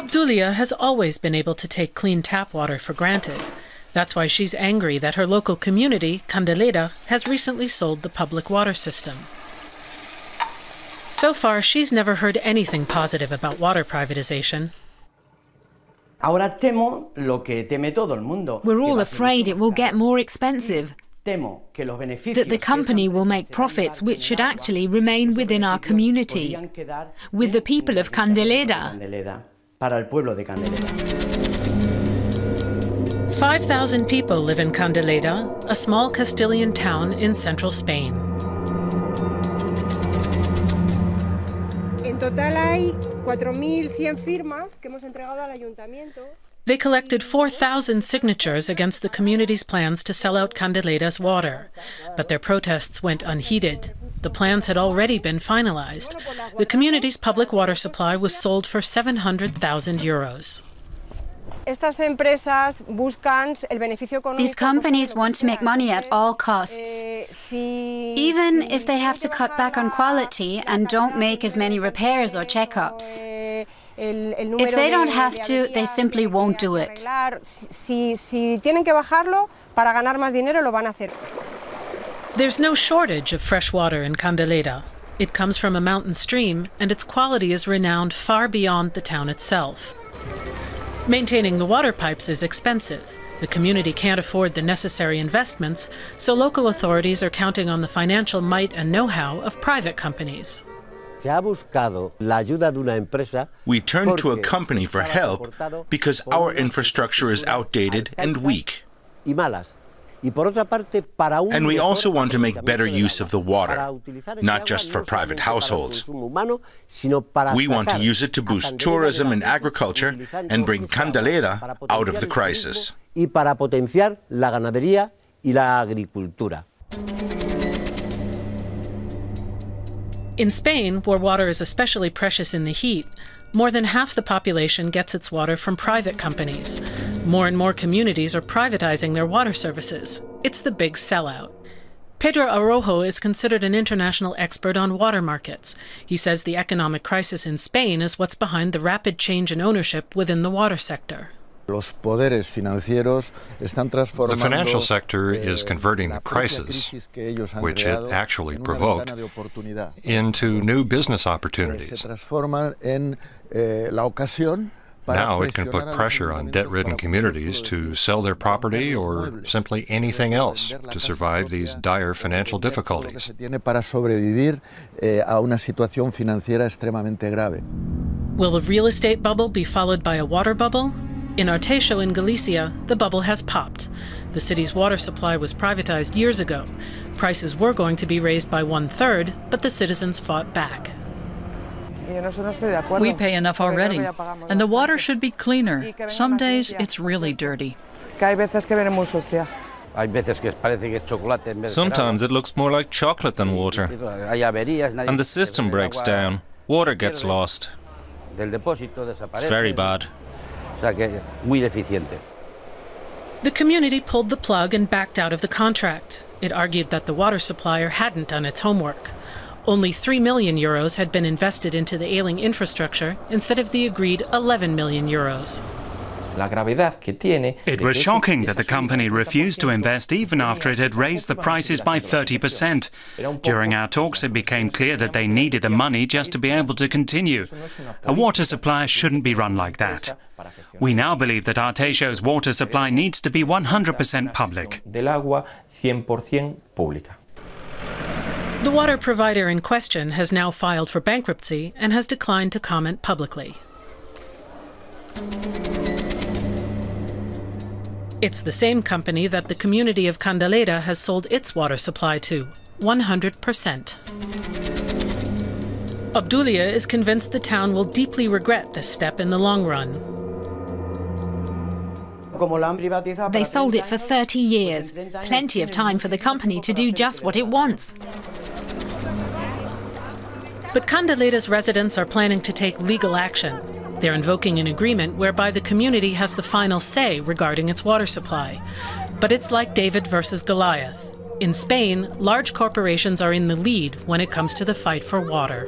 Obdulia has always been able to take clean tap water for granted. That's why she's angry that her local community, Candelera, has recently sold the public water system. So far, she's never heard anything positive about water privatization. We're all afraid it will get more expensive, that the company will make profits which should actually remain within our community, with the people of Candelera. 5,000 people live in Candelera, a small Castilian town in central Spain. En total hay 4.100 firmas que hemos entregado al ayuntamiento. They collected 4,000 signatures against the community's plans to sell out Candelera's water. But their protests went unheeded. The plans had already been finalized. The community's public water supply was sold for 700,000 euros. These companies want to make money at all costs. Even if they have to cut back on quality and don't make as many repairs or checkups. If they don't have to, they simply won't do it. There's no shortage of fresh water in Candelera. It comes from a mountain stream, and its quality is renowned far beyond the town itself. Maintaining the water pipes is expensive. The community can't afford the necessary investments, so local authorities are counting on the financial might and know-how of private companies. We turn to a company for help because our infrastructure is outdated and weak. And we also want to make better use of the water, not just for private households. We want to use it to boost tourism and agriculture and bring Candelera out of the crisis. In Spain, where water is especially precious in the heat, more than half the population gets its water from private companies. More and more communities are privatizing their water services. It's the big sellout. Pedro Araujo is considered an international expert on water markets. He says the economic crisis in Spain is what's behind the rapid change in ownership within the water sector. The financial sector is converting the crisis, which it actually provoked, into new business opportunities. Now it can put pressure on debt-ridden communities to sell their property or simply anything else to survive these dire financial difficulties. Will the real estate bubble be followed by a water bubble? In Arteixo in Galicia, the bubble has popped. The city's water supply was privatized years ago. Prices were going to be raised by 1/3, but the citizens fought back. We pay enough already, and the water should be cleaner. Some days it's really dirty. Sometimes it looks more like chocolate than water, and the system breaks down. Water gets lost. It's very bad. The community pulled the plug and backed out of the contract. It argued that the water supplier hadn't done its homework. Only 3 million euros had been invested into the ailing infrastructure instead of the agreed 11 million euros. It was shocking that the company refused to invest even after it had raised the prices by 30%. During our talks, it became clear that they needed the money just to be able to continue. A water supply shouldn't be run like that. We now believe that Arteixo's water supply needs to be 100% public. The water provider in question has now filed for bankruptcy and has declined to comment publicly. It's the same company that the community of Candelera has sold its water supply to, 100%. Obdulia is convinced the town will deeply regret this step in the long run. They sold it for 30 years. Plenty of time for the company to do just what it wants. But Candelera's residents are planning to take legal action. They're invoking an agreement whereby the community has the final say regarding its water supply. But it's like David versus Goliath. In Spain, large corporations are in the lead when it comes to the fight for water.